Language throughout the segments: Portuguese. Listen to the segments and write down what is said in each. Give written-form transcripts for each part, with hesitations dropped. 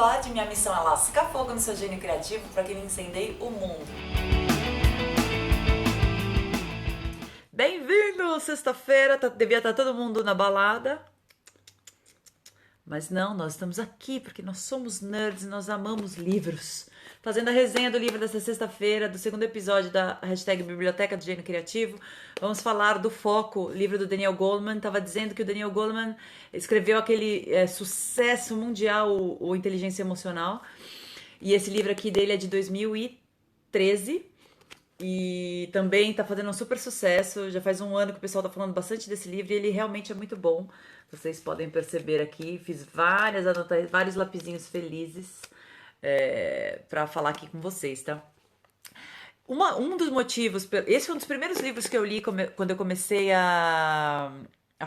Pod, minha missão é lascar fogo no seu gênio criativo para que ele incendeie o mundo. Bem-vindo! Sexta-feira, devia estar todo mundo na balada. Mas não, nós estamos aqui porque nós somos nerds e nós amamos livros. Fazendo a resenha do livro dessa sexta-feira, do segundo episódio da hashtag Biblioteca do Gênio Criativo. Vamos falar do Foco, livro do Daniel Goleman. Estava dizendo que o Daniel Goleman escreveu aquele sucesso mundial, o Inteligência Emocional. E esse livro aqui dele é de 2013. E também está fazendo um super sucesso. Já faz um ano que o pessoal está falando bastante desse livro e ele realmente é muito bom. Vocês podem perceber aqui, fiz várias anotações, vários lapisinhos felizes para falar aqui com vocês, tá? Um dos motivos, esse foi um dos primeiros livros que eu li quando eu comecei a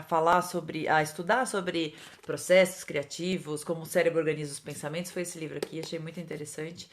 falar a estudar sobre processos criativos, como o cérebro organiza os pensamentos, foi esse livro aqui, achei muito interessante.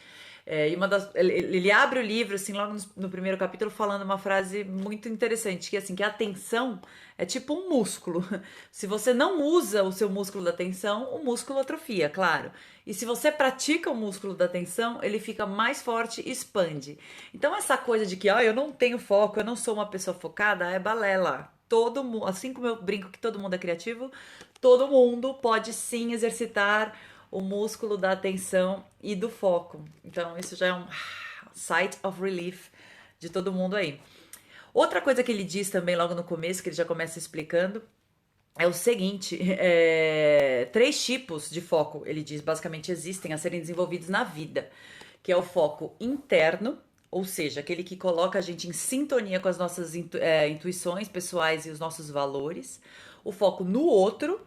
E ele abre o livro, assim, logo no primeiro capítulo, falando uma frase muito interessante, que assim, que a atenção é tipo um músculo. Se você não usa o seu músculo da atenção, o músculo atrofia, claro. E se você pratica o músculo da atenção, ele fica mais forte e expande. Então essa coisa de que eu não tenho foco, eu não sou uma pessoa focada, é balela. Todo mundo, assim como eu brinco que todo mundo é criativo, todo mundo pode sim exercitar o músculo da atenção e do foco. Então isso já é um sight of relief de todo mundo aí. Outra coisa que ele diz também logo no começo, que ele já começa explicando, é o seguinte, 3 tipos de foco, ele diz, basicamente existem a serem desenvolvidos na vida, que é o foco interno, ou seja, aquele que coloca a gente em sintonia com as nossas intuições pessoais e os nossos valores. O foco no outro,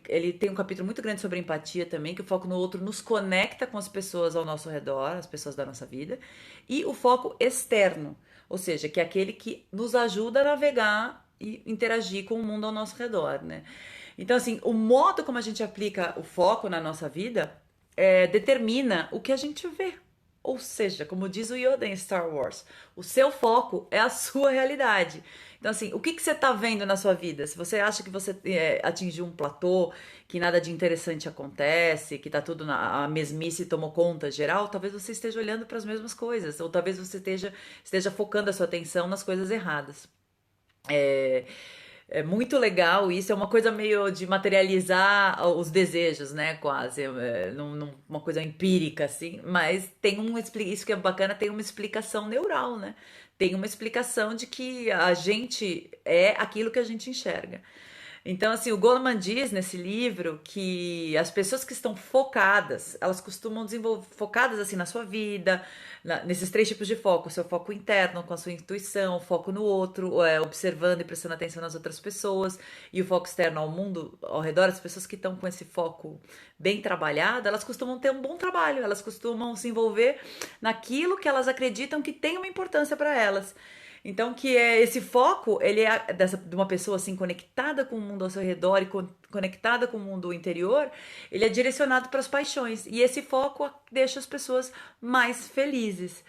ele tem um capítulo muito grande sobre empatia também, que o foco no outro nos conecta com as pessoas ao nosso redor, as pessoas da nossa vida. E o foco externo, ou seja, que é aquele que nos ajuda a navegar e interagir com o mundo ao nosso redor, né? Então, assim, o modo como a gente aplica o foco na nossa vida determina o que a gente vê. Ou seja, como diz o Yoda em Star Wars, o seu foco é a sua realidade. Então, assim, o que você está vendo na sua vida? Se você acha que você atingiu um platô, que nada de interessante acontece, que tá tudo a mesmice tomou conta geral, talvez você esteja olhando para as mesmas coisas, ou talvez você esteja focando a sua atenção nas coisas erradas. É muito legal isso, é uma coisa meio de materializar os desejos, né, quase, uma coisa empírica, assim, mas isso que é bacana, tem uma explicação neural, né, tem uma explicação de que a gente é aquilo que a gente enxerga. Então, assim, o Goleman diz nesse livro que as pessoas que estão focadas, elas costumam desenvolver, focadas assim na sua vida, nesses 3 tipos de foco, o seu foco interno, com a sua intuição, o foco no outro, observando e prestando atenção nas outras pessoas, e o foco externo ao mundo, ao redor, as pessoas que estão com esse foco bem trabalhado, elas costumam ter um bom trabalho, elas costumam se envolver naquilo que elas acreditam que tem uma importância para elas. Então, que esse foco, ele é de uma pessoa assim conectada com o mundo ao seu redor e conectada com o mundo interior, ele é direcionado para as paixões. E esse foco deixa as pessoas mais felizes.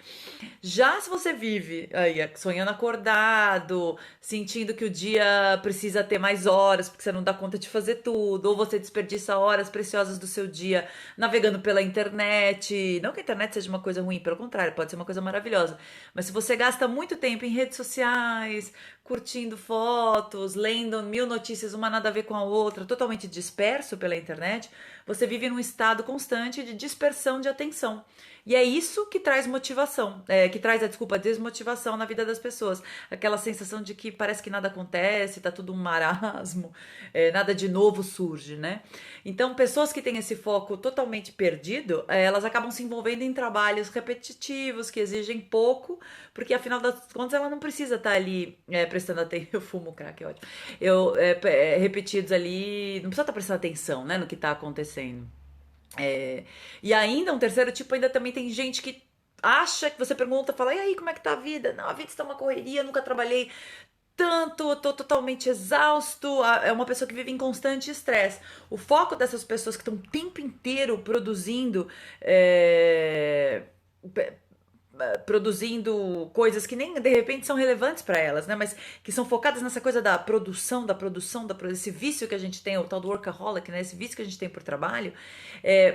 Já se você vive aí sonhando acordado, sentindo que o dia precisa ter mais horas, porque você não dá conta de fazer tudo, ou você desperdiça horas preciosas do seu dia navegando pela internet, não que a internet seja uma coisa ruim, pelo contrário, pode ser uma coisa maravilhosa, mas se você gasta muito tempo em redes sociais, curtindo fotos, lendo 1000 notícias, uma nada a ver com a outra, totalmente disperso pela internet, você vive num estado constante de dispersão de atenção. E é isso que traz motivação, desmotivação na vida das pessoas. Aquela sensação de que parece que nada acontece, tá tudo um marasmo, nada de novo surge, né? Então, pessoas que têm esse foco totalmente perdido, elas acabam se envolvendo em trabalhos repetitivos, que exigem pouco, porque afinal das contas ela não precisa estar ali prestando atenção. Eu fumo crack, é ótimo. Repetidos ali, não precisa estar prestando atenção, né, no que está acontecendo. E ainda um terceiro tipo, ainda também tem gente que acha que você pergunta, fala, e aí, como é que tá a vida? Não, a vida está uma correria, nunca trabalhei tanto, tô totalmente exausto. É uma pessoa que vive em constante estresse. O foco dessas pessoas que estão o tempo inteiro produzindo produzindo coisas que nem de repente são relevantes para elas, né? Mas que são focadas nessa coisa da produção, esse vício que a gente tem, o tal do workaholic, né? Esse vício que a gente tem por trabalho.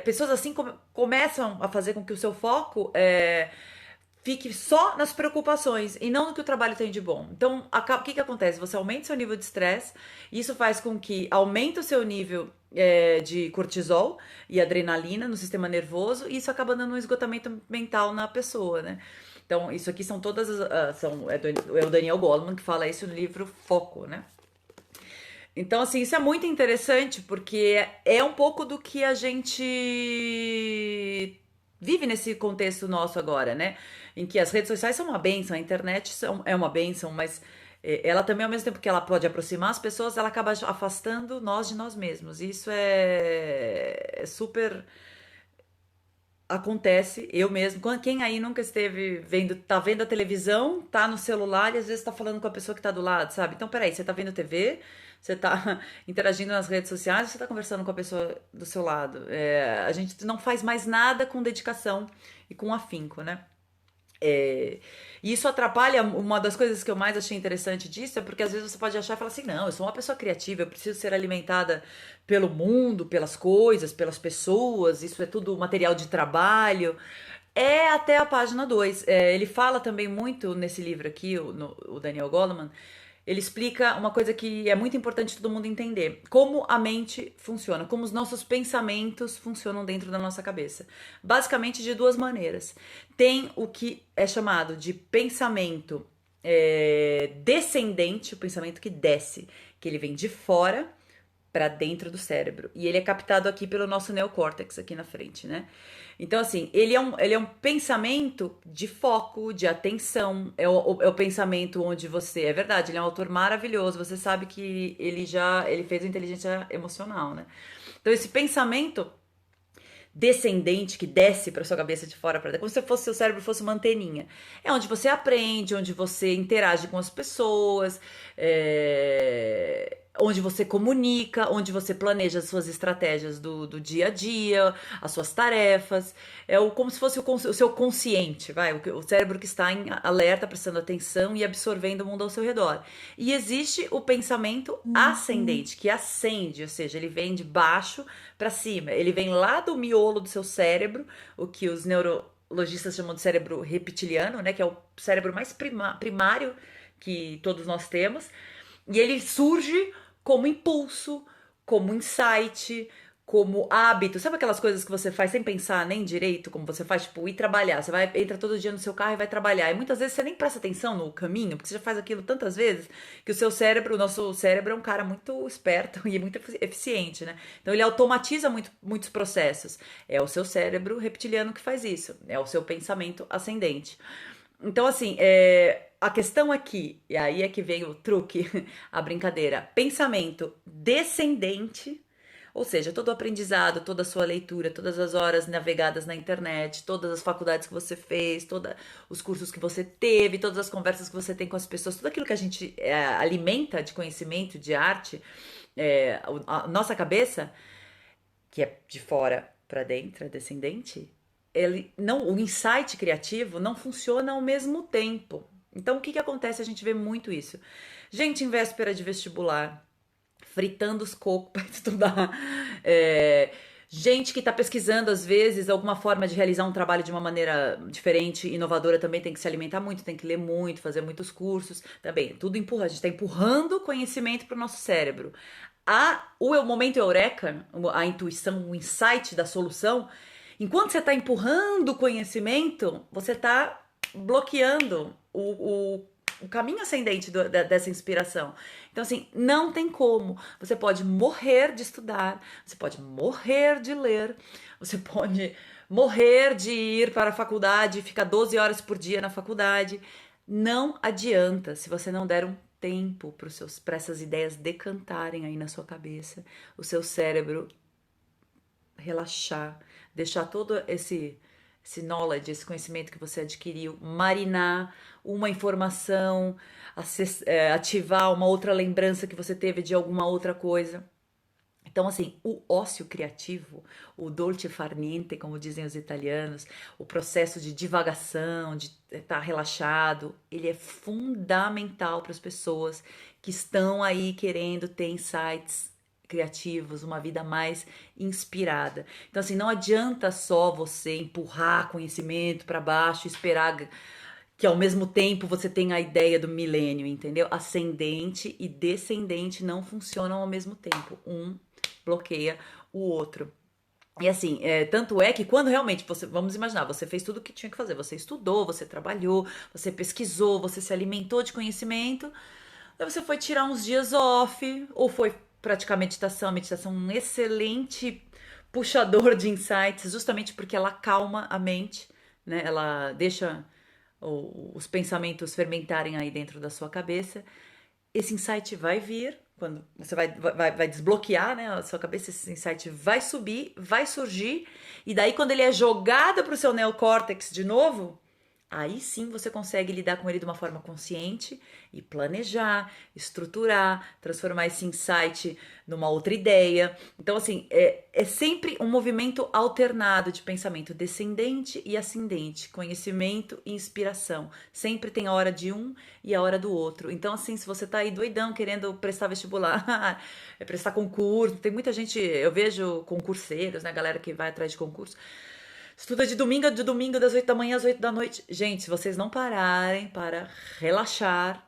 Pessoas assim começam a fazer com que o seu foco fique só nas preocupações e não no que o trabalho tem de bom. Então, o que acontece? Você aumenta o seu nível de estresse, e isso faz com que aumente o seu nível de cortisol e adrenalina no sistema nervoso, e isso acaba dando um esgotamento mental na pessoa, né? Então, isso aqui são todas é o Daniel Goleman que fala isso no livro Foco, né? Então, assim, isso é muito interessante porque é um pouco do que a gente vive nesse contexto nosso agora, né? Em que as redes sociais são uma bênção, a internet é uma bênção, mas ela também, ao mesmo tempo que ela pode aproximar as pessoas, ela acaba afastando nós de nós mesmos. E isso é super acontece, eu mesmo. Quem aí nunca esteve tá vendo a televisão, tá no celular e às vezes tá falando com a pessoa que tá do lado, sabe? Então, peraí, você tá vendo TV, você tá interagindo nas redes sociais, você tá conversando com a pessoa do seu lado. A gente não faz mais nada com dedicação e com afinco, né? E isso atrapalha. Uma das coisas que eu mais achei interessante disso é porque às vezes você pode achar e falar assim: não, eu sou uma pessoa criativa, eu preciso ser alimentada pelo mundo, pelas coisas, pelas pessoas, isso é tudo material de trabalho. É até a página 2. Ele fala também muito nesse livro aqui, o Daniel Goleman. Ele explica uma coisa que é muito importante todo mundo entender: como a mente funciona, como os nossos pensamentos funcionam dentro da nossa cabeça. Basicamente de duas maneiras. Tem o que é chamado de pensamento descendente, o pensamento que desce, que ele vem de fora para dentro do cérebro. E ele é captado aqui pelo nosso neocórtex, aqui na frente, né? Então, assim, ele é um pensamento de foco, de atenção. É o pensamento onde você... É verdade, ele é um autor maravilhoso. Você sabe que ele fez a inteligência emocional, né? Então, esse pensamento descendente que desce para sua cabeça de fora para dentro, como se seu cérebro fosse uma anteninha. É onde você aprende, onde você interage com as pessoas, onde você comunica, onde você planeja as suas estratégias do dia a dia, as suas tarefas. Como se fosse o seu consciente, o cérebro que está em alerta, prestando atenção e absorvendo o mundo ao seu redor. E existe o pensamento ascendente, que ascende, ou seja, ele vem de baixo para cima. Ele vem lá do miolo do seu cérebro, o que os neurologistas chamam de cérebro reptiliano, né, que é o cérebro mais primário que todos nós temos. E ele surge como impulso, como insight, como hábito. Sabe aquelas coisas que você faz sem pensar nem direito, como você faz, tipo, ir trabalhar. Você entra todo dia no seu carro e vai trabalhar. E muitas vezes você nem presta atenção no caminho, porque você já faz aquilo tantas vezes, que o nosso cérebro é um cara muito esperto e muito eficiente, né? Então ele automatiza muitos processos. É o seu cérebro reptiliano que faz isso. É o seu pensamento ascendente. Então, assim, a questão aqui, e aí é que vem o truque, a brincadeira: pensamento descendente, ou seja, todo o aprendizado, toda a sua leitura, todas as horas navegadas na internet, todas as faculdades que você fez, todos os cursos que você teve, todas as conversas que você tem com as pessoas, tudo aquilo que a gente alimenta de conhecimento, de arte, a nossa cabeça, que é de fora para dentro, é descendente, o insight criativo não funciona ao mesmo tempo. Então, o que acontece? A gente vê muito isso. Gente em véspera de vestibular, fritando os cocos para estudar. Gente que está pesquisando, às vezes, alguma forma de realizar um trabalho de uma maneira diferente, inovadora, também tem que se alimentar muito, tem que ler muito, fazer muitos cursos. Também, tudo empurra. A gente está empurrando conhecimento para o nosso cérebro. O momento eureka, a intuição, o insight da solução, enquanto você está empurrando o conhecimento, você está bloqueando o caminho ascendente dessa inspiração. Então, assim, não tem como. Você pode morrer de estudar, você pode morrer de ler, você pode morrer de ir para a faculdade e ficar 12 horas por dia na faculdade. Não adianta se você não der um tempo para essas ideias decantarem aí na sua cabeça, o seu cérebro relaxar, deixar todo esse knowledge, esse conhecimento que você adquiriu, marinar uma informação, ativar uma outra lembrança que você teve de alguma outra coisa, Então, assim, o ócio criativo, o dolce far niente, como dizem os italianos, o processo de divagação, de estar relaxado, ele é fundamental para as pessoas que estão aí querendo ter insights criativos, uma vida mais inspirada. Então, assim, não adianta só você empurrar conhecimento para baixo, esperar que ao mesmo tempo você tenha a ideia do milênio, entendeu? Ascendente e descendente não funcionam ao mesmo tempo. Um bloqueia o outro. E assim, tanto é que quando realmente você, vamos imaginar, você fez tudo o que tinha que fazer, você estudou, você trabalhou, você pesquisou, você se alimentou de conhecimento, aí você foi tirar uns dias off, ou foi praticar meditação, a meditação é um excelente puxador de insights, justamente porque ela acalma a mente, né? Ela deixa os pensamentos fermentarem aí dentro da sua cabeça. Esse insight vai vir, quando você vai desbloquear, né, a sua cabeça, esse insight vai subir, vai surgir, e daí quando ele é jogado para o seu neocórtex de novo, aí sim você consegue lidar com ele de uma forma consciente e planejar, estruturar, transformar esse insight numa outra ideia. Então, assim, é sempre um movimento alternado de pensamento descendente e ascendente, conhecimento e inspiração. Sempre tem a hora de um e a hora do outro. Então, assim, se você tá aí doidão querendo prestar vestibular, prestar concurso, tem muita gente, eu vejo concurseiros, né, galera que vai atrás de concurso, estuda de domingo, das 8 da manhã às 8 da noite. Gente, se vocês não pararem para relaxar,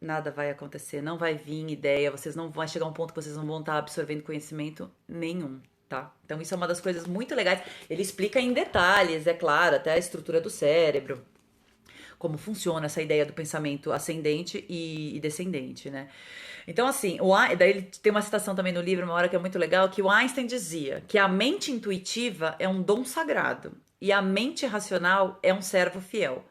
nada vai acontecer, não vai vir ideia, vocês não vão chegar a um ponto que vocês não vão estar absorvendo conhecimento nenhum, tá? Então isso é uma das coisas muito legais. Ele explica em detalhes, é claro, até a estrutura do cérebro, como funciona essa ideia do pensamento ascendente e descendente, né? Então, assim, daí ele tem uma citação também no livro, uma hora que é muito legal, que o Einstein dizia que a mente intuitiva é um dom sagrado e a mente racional é um servo fiel.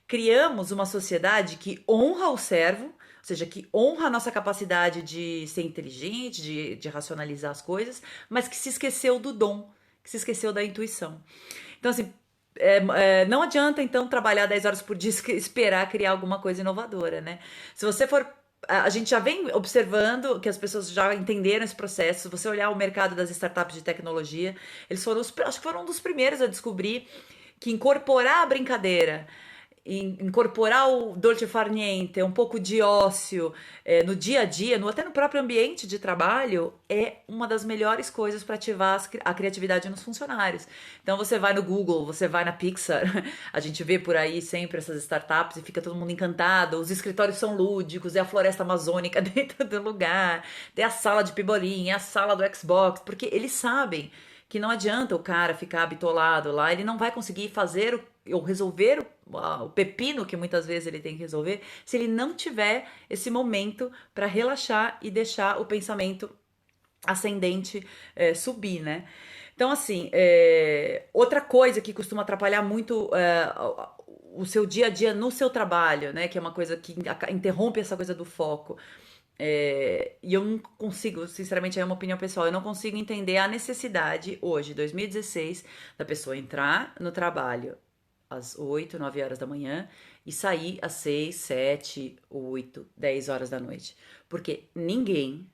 Criamos uma sociedade que honra o servo, ou seja, que honra a nossa capacidade de ser inteligente, de racionalizar as coisas, mas que se esqueceu do dom, que se esqueceu da intuição. Então, assim, não adianta, então, trabalhar 10 horas por dia e esperar criar alguma coisa inovadora, né? Se você for... A gente já vem observando que as pessoas já entenderam esse processo. Se você olhar o mercado das startups de tecnologia, eles foram, acho que foram um dos primeiros a descobrir que incorporar a brincadeira, incorporar o dolce far niente, um pouco de ócio no dia a dia, até no próprio ambiente de trabalho, é uma das melhores coisas para ativar a criatividade nos funcionários. Então você vai no Google, você vai na Pixar, a gente vê por aí sempre essas startups e fica todo mundo encantado, os escritórios são lúdicos, é a floresta amazônica dentro do lugar, tem a sala de pebolim, é a sala do Xbox, porque eles sabem que não adianta o cara ficar bitolado lá, ele não vai conseguir fazer ou resolver o pepino que muitas vezes ele tem que resolver se ele não tiver esse momento para relaxar e deixar o pensamento ascendente subir, né? Então, assim, outra coisa que costuma atrapalhar muito o seu dia a dia no seu trabalho, né? Que é uma coisa que interrompe essa coisa do foco. E eu não consigo, sinceramente, é uma opinião pessoal, eu não consigo entender a necessidade hoje, 2016, da pessoa entrar no trabalho às 8, 9 horas da manhã e sair às 6, 7, 8, 10 horas da noite. Porque ninguém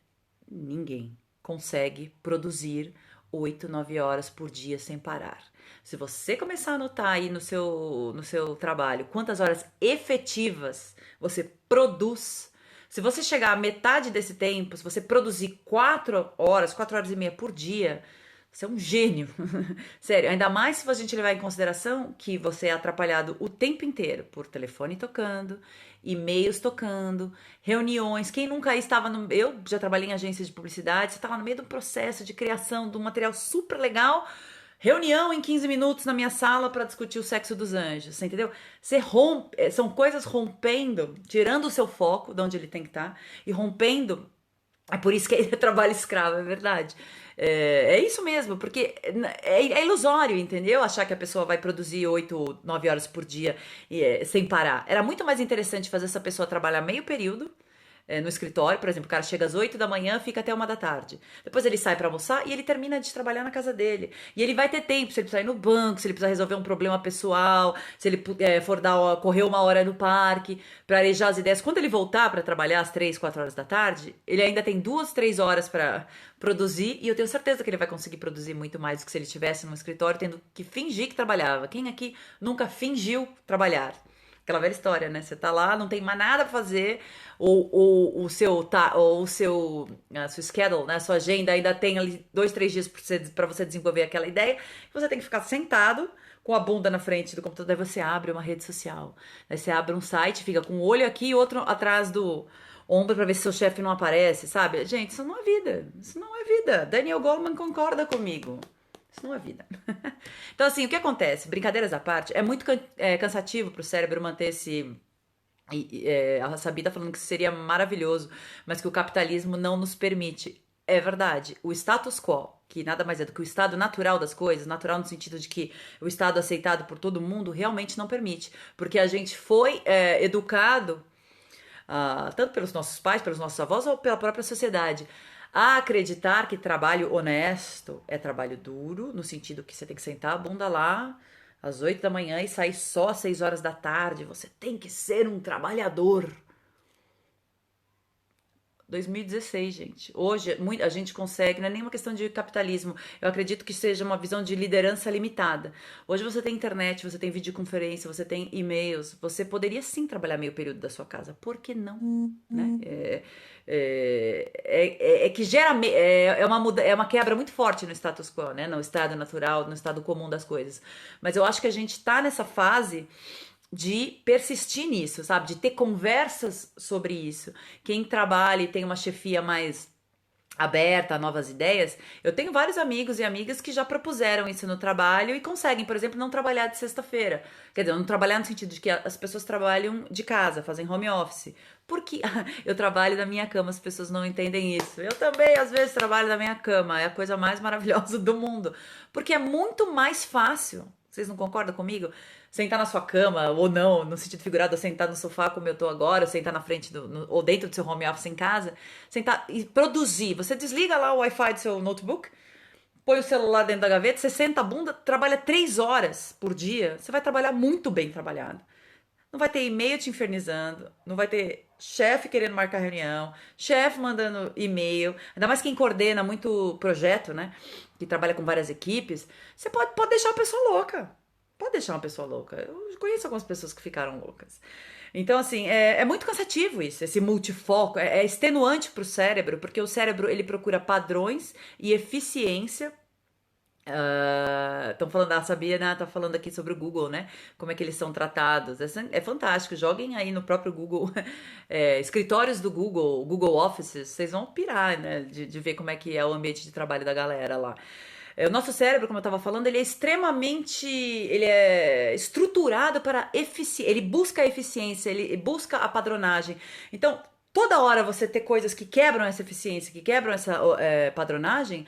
consegue produzir 8, 9 horas por dia sem parar. Se você começar a anotar aí no seu trabalho quantas horas efetivas você produz, se você chegar à metade desse tempo, se você produzir 4 horas e meia por dia, você é um gênio. Sério, ainda mais se a gente levar em consideração que você é atrapalhado o tempo inteiro por telefone tocando, e-mails tocando, reuniões. Quem nunca estava no... Eu já trabalhei em agências de publicidade, você estava no meio de um processo de criação de um material super legal, reunião em 15 minutos na minha sala para discutir o sexo dos anjos, você entendeu? Você rompe, são coisas rompendo, tirando o seu foco de onde ele tem que estar e rompendo. É por isso que é trabalho escravo, é verdade. É isso mesmo, porque é ilusório, entendeu? Achar que a pessoa vai produzir 8, 9 horas por dia sem parar. Era muito mais interessante fazer essa pessoa trabalhar meio período, no escritório, por exemplo, o cara chega às 8 da manhã, fica até 1 da tarde. Depois ele sai para almoçar e ele termina de trabalhar na casa dele. E ele vai ter tempo, se ele precisar ir no banco, se ele precisar resolver um problema pessoal, se ele for correr 1 hora no parque, para arejar as ideias. Quando ele voltar para trabalhar às 3, 4 horas da tarde, ele ainda tem 2, 3 horas para produzir, e eu tenho certeza que ele vai conseguir produzir muito mais do que se ele estivesse no escritório tendo que fingir que trabalhava. Quem aqui nunca fingiu trabalhar? Aquela velha história, né? Você tá lá, não tem mais nada pra fazer, ou a sua schedule, né? A sua agenda ainda tem ali 2, 3 dias pra você desenvolver aquela ideia, e você tem que ficar sentado com a bunda na frente do computador, daí você abre uma rede social, aí você abre um site, fica com um olho aqui e outro atrás do ombro pra ver se seu chefe não aparece, sabe? Gente, isso não é vida, isso não é vida. Daniel Goleman concorda comigo. Isso não é vida. Então, assim, o que acontece? Brincadeiras à parte, é muito cansativo pro cérebro manter esse. A Sabi tá falando que isso seria maravilhoso, mas que o capitalismo não nos permite. É verdade. O status quo, que nada mais é do que o estado natural das coisas, natural no sentido de que o estado aceitado por todo mundo, realmente não permite. Porque a gente foi educado, tanto pelos nossos pais, pelos nossos avós ou pela própria sociedade, a acreditar que trabalho honesto é trabalho duro, no sentido que você tem que sentar a bunda lá às 8 da manhã e sair só às 6 horas da tarde. Você tem que ser um trabalhador. 2016, gente. Hoje a gente consegue, não é nenhuma questão de capitalismo. Eu acredito que seja uma visão de liderança limitada. Hoje você tem internet, você tem videoconferência, você tem e-mails. Você poderia sim trabalhar meio período da sua casa. Por que não? Né? Que gera é uma quebra muito forte no status quo, né? No estado natural, no estado comum das coisas. Mas eu acho que a gente tá nessa fase de persistir nisso, sabe? De ter conversas sobre isso. Quem trabalha e tem uma chefia mais aberta a novas ideias, eu tenho vários amigos e amigas que já propuseram isso no trabalho e conseguem, por exemplo, não trabalhar de sexta-feira. Quer dizer, não trabalhar no sentido de que as pessoas trabalham de casa, fazem home office. Porque eu trabalho da minha cama, as pessoas não entendem isso. Eu também, às vezes, trabalho da minha cama. É a coisa mais maravilhosa do mundo. Porque é muito mais fácil. Vocês não concordam comigo? Sentar na sua cama, ou não, no sentido figurado, sentar no sofá como eu tô agora, ou sentar na frente ou dentro do seu home office em casa, sentar e produzir. Você desliga lá o Wi-Fi do seu notebook, põe o celular dentro da gaveta, você senta a bunda, trabalha 3 horas por dia, você vai trabalhar muito bem trabalhado. Não vai ter e-mail te infernizando, não vai ter chefe querendo marcar reunião, chefe mandando e-mail, ainda mais quem coordena muito projeto, né? Que trabalha com várias equipes, você pode deixar a pessoa louca. Pode deixar uma pessoa louca. Eu conheço algumas pessoas que ficaram loucas. Então, assim, é muito cansativo isso, esse multifoco. É extenuante pro cérebro, porque o cérebro, ele procura padrões e eficiência. Estão falando, a Sabia, né, tá falando aqui sobre o Google, né? Como é que eles são tratados. É fantástico. Joguem aí no próprio Google, escritórios do Google, Google Offices, vocês vão pirar, né? De ver como é que é o ambiente de trabalho da galera lá. O nosso cérebro, como eu estava falando, ele é estruturado para eficiência, ele busca a eficiência, ele busca a padronagem. Então, toda hora você ter coisas que quebram essa eficiência, que quebram essa padronagem,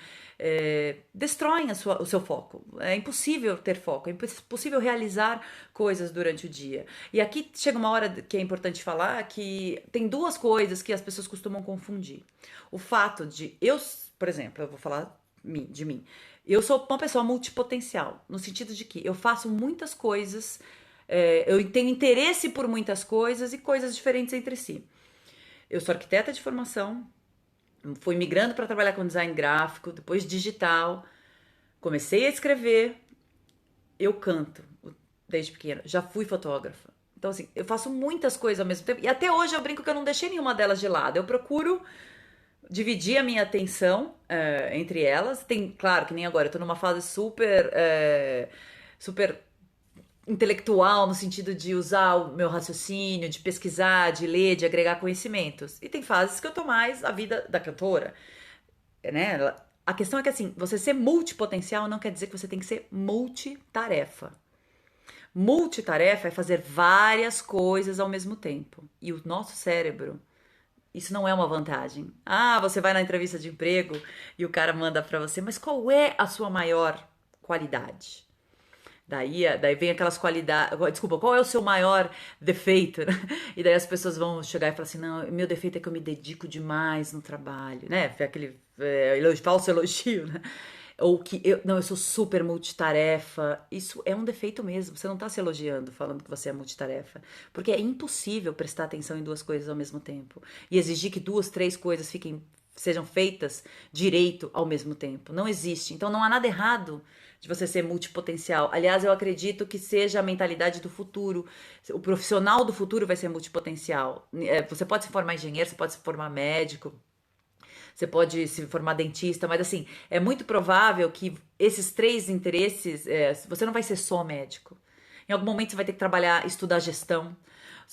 destroem o seu foco. É impossível ter foco, é impossível realizar coisas durante o dia. E aqui chega uma hora que é importante falar que tem 2 coisas que as pessoas costumam confundir. O fato de por exemplo, eu vou falar de mim. Eu sou uma pessoa multipotencial, no sentido de que eu faço muitas coisas, eu tenho interesse por muitas coisas e coisas diferentes entre si. Eu sou arquiteta de formação, fui migrando para trabalhar com design gráfico, depois digital, comecei a escrever, eu canto desde pequena, já fui fotógrafa. Então, assim, eu faço muitas coisas ao mesmo tempo, e até hoje eu brinco que eu não deixei nenhuma delas de lado. Eu procuro dividir a minha atenção entre elas. Tem, claro, que nem agora, eu tô numa fase super intelectual, no sentido de usar o meu raciocínio, de pesquisar, de ler, de agregar conhecimentos. E tem fases que eu tô mais a vida da cantora, né? A questão é que, assim, você ser multipotencial não quer dizer que você tem que ser multitarefa. Multitarefa é fazer várias coisas ao mesmo tempo. E o nosso cérebro, isso não é uma vantagem. Você vai na entrevista de emprego e o cara manda pra você, mas qual é a sua maior qualidade? Daí vem aquelas qualidades. Desculpa, qual é o seu maior defeito? Né? E daí as pessoas vão chegar e falar assim: não, meu defeito é que eu me dedico demais no trabalho, né? Foi aquele falso elogio, né? Ou que eu sou super multitarefa. Isso é um defeito mesmo. Você não tá se elogiando falando que você é multitarefa. Porque é impossível prestar atenção em duas coisas ao mesmo tempo. E exigir que duas, três coisas sejam feitas direito ao mesmo tempo. Não existe. Então não há nada errado de você ser multipotencial. Aliás, eu acredito que seja a mentalidade do futuro. O profissional do futuro vai ser multipotencial. Você pode se formar engenheiro, você pode se formar médico, você pode se formar dentista, mas assim, é muito provável que esses três interesses, você não vai ser só médico. Em algum momento você vai ter que trabalhar, estudar gestão.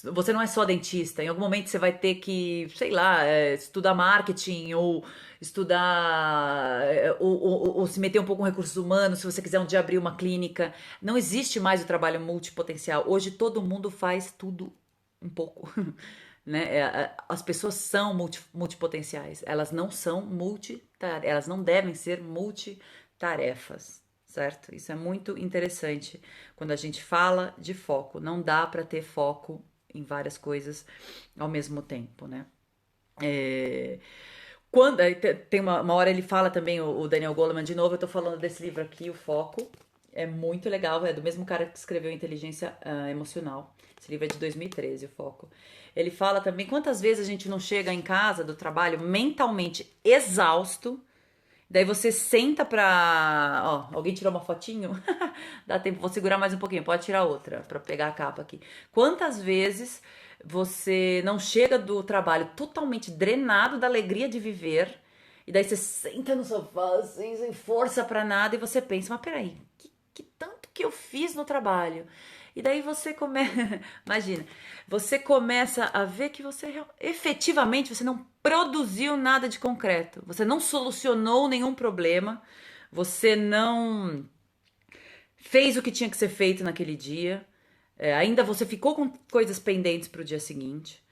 Você não é só dentista. Em algum momento você vai ter que, sei lá, estudar marketing ou estudar ou se meter um pouco com recursos humanos, se você quiser um dia abrir uma clínica. Não existe mais o trabalho multipotencial. Hoje todo mundo faz tudo um pouco. Né? As pessoas são multipotenciais. Elas não são elas não devem ser multitarefas, certo? Isso é muito interessante quando a gente fala de foco. Não dá para ter foco em várias coisas ao mesmo tempo, né? É, quando tem uma hora ele fala também, o Daniel Goleman, de novo, eu tô falando desse livro aqui, O Foco. É muito legal, é do mesmo cara que escreveu Inteligência Emocional. Esse livro é de 2013, O Foco. Ele fala também quantas vezes a gente não chega em casa do trabalho mentalmente exausto. Daí você senta pra. Ó, alguém tirou uma fotinho? Dá tempo, vou segurar mais um pouquinho, pode tirar outra pra pegar a capa aqui. Quantas vezes você não chega do trabalho totalmente drenado da alegria de viver, e daí você senta no sofá, assim, sem força pra nada, e você pensa, mas peraí, que tanto que eu fiz no trabalho? E daí você começa, imagina, você começa a ver que você efetivamente você não produziu nada de concreto, você não solucionou nenhum problema, você não fez o que tinha que ser feito naquele dia, ainda você ficou com coisas pendentes para o dia seguinte.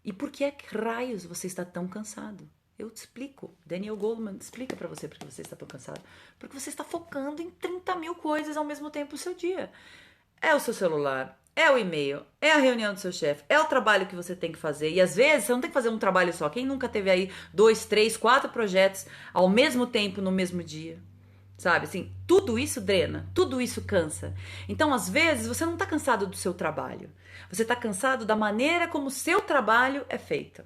E por que raios você está tão cansado? Eu te explico. Daniel Goleman explica para você por que você está tão cansado. Porque você está focando em 30 mil coisas ao mesmo tempo no seu dia. É o seu celular, é o e-mail, é a reunião do seu chefe, é o trabalho que você tem que fazer. E às vezes você não tem que fazer um trabalho só. Quem nunca teve aí 2, 3, 4 projetos ao mesmo tempo no mesmo dia? Sabe, assim, tudo isso drena, tudo isso cansa. Então, às vezes, você não tá cansado do seu trabalho. Você tá cansado da maneira como o seu trabalho é feito.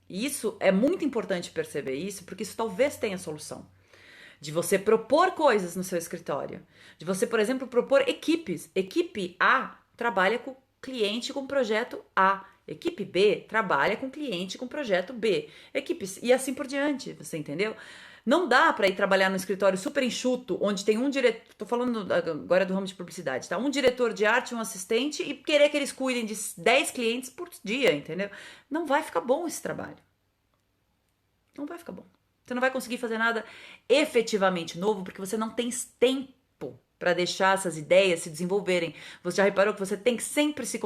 E isso é muito importante perceber isso, porque isso talvez tenha solução. De você propor coisas no seu escritório. De você, por exemplo, propor equipes. Equipe A trabalha com cliente com projeto A. Equipe B trabalha com cliente com projeto B. Equipes e assim por diante, você entendeu? Não dá para ir trabalhar no escritório super enxuto, onde tem um diretor, tô falando agora do ramo de publicidade, tá? Um diretor de arte, um assistente e querer que eles cuidem de 10 clientes por dia, entendeu? Não vai ficar bom esse trabalho. Não vai ficar bom. Você não vai conseguir fazer nada efetivamente novo porque você não tem tempo para deixar essas ideias se desenvolverem. Você já reparou que você tem que sempre se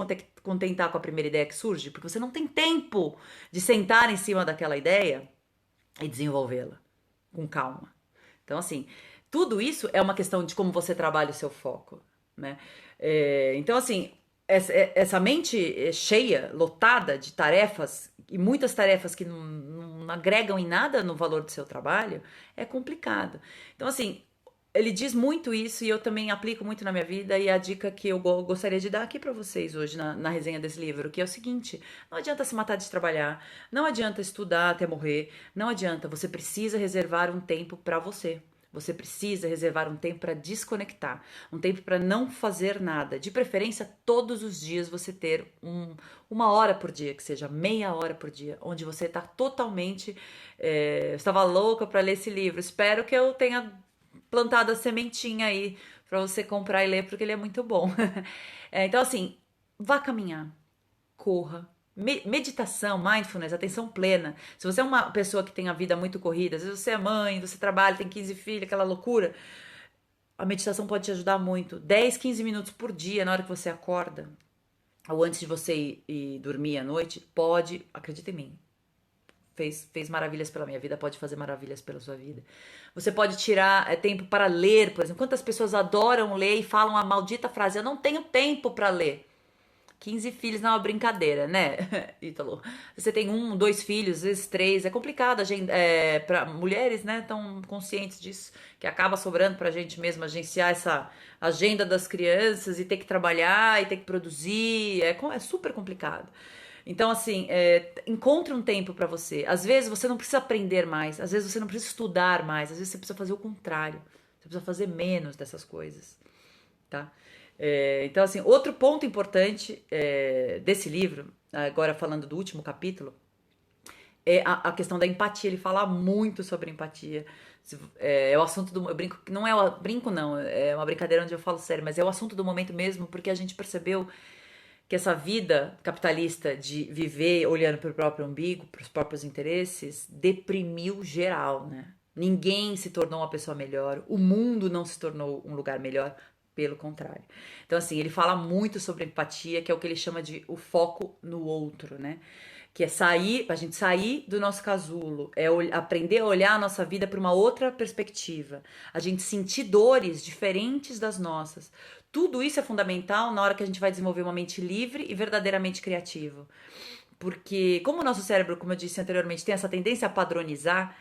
contentar com a primeira ideia que surge? Porque você não tem tempo de sentar em cima daquela ideia e desenvolvê-la com calma. Então, assim, tudo isso é uma questão de como você trabalha o seu foco, né? Então, assim, essa mente cheia, lotada de tarefas, e muitas tarefas que não agregam em nada no valor do seu trabalho, é complicado. Então, assim, ele diz muito isso e eu também aplico muito na minha vida, e a dica que eu gostaria de dar aqui para vocês hoje na resenha desse livro, que é o seguinte: não adianta se matar de trabalhar, não adianta estudar até morrer, não adianta, você precisa reservar um tempo para você. Você precisa reservar um tempo para desconectar, um tempo para não fazer nada. De preferência, todos os dias você ter uma hora por dia, que seja meia hora por dia, onde você está totalmente. Eu estava louca para ler esse livro. Espero que eu tenha plantado a sementinha aí para você comprar e ler, porque ele é muito bom. Então, assim, vá caminhar, corra. Meditação, mindfulness, atenção plena. Se você é uma pessoa que tem a vida muito corrida, às vezes você é mãe, você trabalha, tem 15 filhos, aquela loucura, a meditação pode te ajudar muito. 10, 15 minutos por dia, na hora que você acorda, ou antes de você ir dormir à noite, pode, acredita em mim, fez maravilhas pela minha vida, pode fazer maravilhas pela sua vida. Você pode tirar tempo para ler, por exemplo. Quantas pessoas adoram ler e falam a maldita frase: eu não tenho tempo para ler. 15 filhos não é uma brincadeira, né, Ítalo? Você tem 1, 2 filhos, às vezes 3, é complicado. Para mulheres, né, tão conscientes disso, que acaba sobrando pra gente mesmo agenciar essa agenda das crianças e ter que trabalhar e ter que produzir, é super complicado. Então, assim, encontre um tempo pra você. Às vezes você não precisa aprender mais, às vezes você não precisa estudar mais, às vezes você precisa fazer o contrário. Você precisa fazer menos dessas coisas, tá? Então, assim, outro ponto importante desse livro, agora falando do último capítulo, é a questão da empatia. Ele fala muito sobre empatia. É o assunto do. Eu brinco, não é o, brinco, não, é uma brincadeira onde eu falo sério, mas é o assunto do momento mesmo, porque a gente percebeu que essa vida capitalista de viver olhando para o próprio umbigo, para os próprios interesses, deprimiu geral, né? Ninguém se tornou uma pessoa melhor, o mundo não se tornou um lugar melhor, pelo contrário. Então, assim, ele fala muito sobre empatia, que é o que ele chama de o foco no outro, né? Que é a gente sair do nosso casulo, aprender a olhar a nossa vida por uma outra perspectiva, a gente sentir dores diferentes das nossas. Tudo isso é fundamental na hora que a gente vai desenvolver uma mente livre e verdadeiramente criativa. Porque, como o nosso cérebro, como eu disse anteriormente, tem essa tendência a padronizar,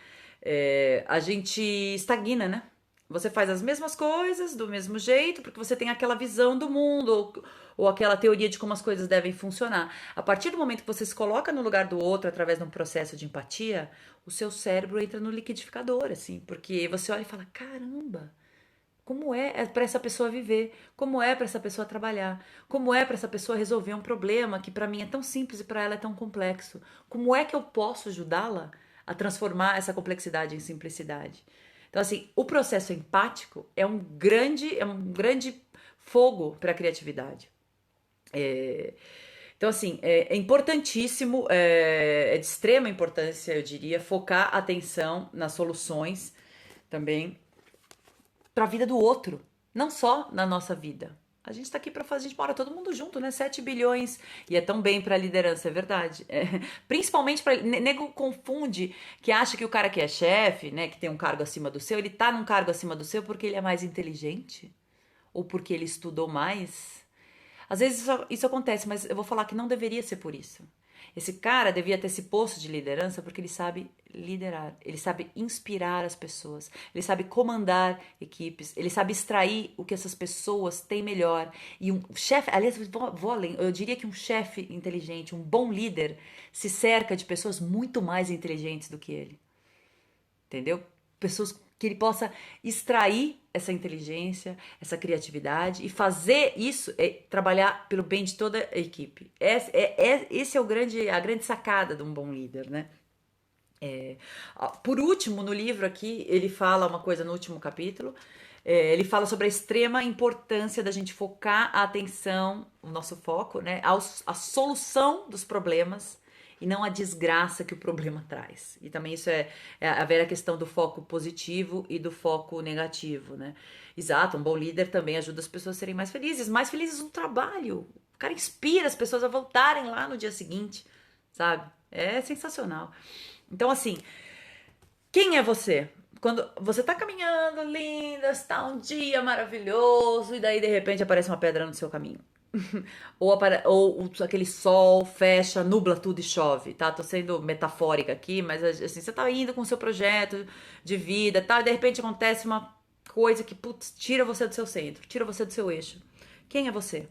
a gente estagna, né? Você faz as mesmas coisas do mesmo jeito, porque você tem aquela visão do mundo, ou aquela teoria de como as coisas devem funcionar. A partir do momento que você se coloca no lugar do outro através de um processo de empatia, o seu cérebro entra no liquidificador, assim, porque você olha e fala: caramba, como é para essa pessoa viver? Como é para essa pessoa trabalhar? Como é para essa pessoa resolver um problema que para mim é tão simples e para ela é tão complexo? Como é que eu posso ajudá-la a transformar essa complexidade em simplicidade? Então, assim, o processo empático é um grande fogo para a criatividade. Então, assim, é importantíssimo, é de extrema importância, eu diria, focar a atenção nas soluções também para a vida do outro, não só na nossa vida. A gente está aqui para fazer, a gente mora todo mundo junto, né? 7 bilhões. E é tão bem para a liderança, é verdade. Principalmente para. Nego confunde que acha que o cara que é chefe, né, que tem um cargo acima do seu, ele tá num cargo acima do seu porque ele é mais inteligente? Ou porque ele estudou mais? Às vezes isso acontece, mas eu vou falar que não deveria ser por isso. Esse cara devia ter esse posto de liderança porque ele sabe liderar, ele sabe inspirar as pessoas, ele sabe comandar equipes, ele sabe extrair o que essas pessoas têm melhor. E um chefe, aliás, vou além, eu diria que um chefe inteligente, um bom líder, se cerca de pessoas muito mais inteligentes do que ele. Entendeu? Pessoas que ele possa extrair essa inteligência, essa criatividade e fazer isso, trabalhar pelo bem de toda a equipe. Esse é a grande sacada de um bom líder, né? Por último, no livro aqui, ele fala uma coisa no último capítulo. Ele fala sobre a extrema importância da gente focar a atenção, o nosso foco, né, a solução dos problemas e não a desgraça que o problema traz. E também isso é a vera questão do foco positivo e do foco negativo, né? Exato, um bom líder também ajuda as pessoas a serem mais felizes no trabalho. O cara inspira as pessoas a voltarem lá no dia seguinte, sabe? É sensacional. Então, assim, quem é você? Quando você tá caminhando, linda, está um dia maravilhoso, e daí de repente aparece uma pedra no seu caminho. ou aquele sol fecha, nubla tudo e chove, tá? Tô sendo metafórica aqui, mas assim, você tá indo com o seu projeto de vida, tá? E de repente acontece uma coisa que, putz, tira você do seu centro, tira você do seu eixo. Quem é você?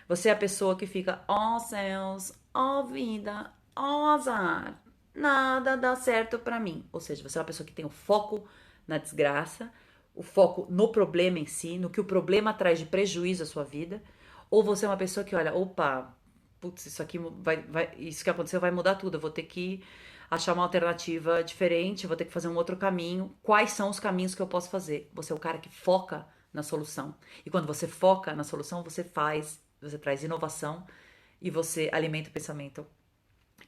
Você é a pessoa que fica: ó céus, ó vida, ó azar, nada dá certo pra mim. Ou seja, você é uma pessoa que tem o foco na desgraça, o foco no problema em si, no que o problema traz de prejuízo à sua vida. Ou você é uma pessoa que olha: opa, putz, isso aqui isso que aconteceu vai mudar tudo, eu vou ter que achar uma alternativa diferente, vou ter que fazer um outro caminho. Quais são os caminhos que eu posso fazer? Você é o cara que foca na solução. E quando você foca na solução, você traz inovação e você alimenta o pensamento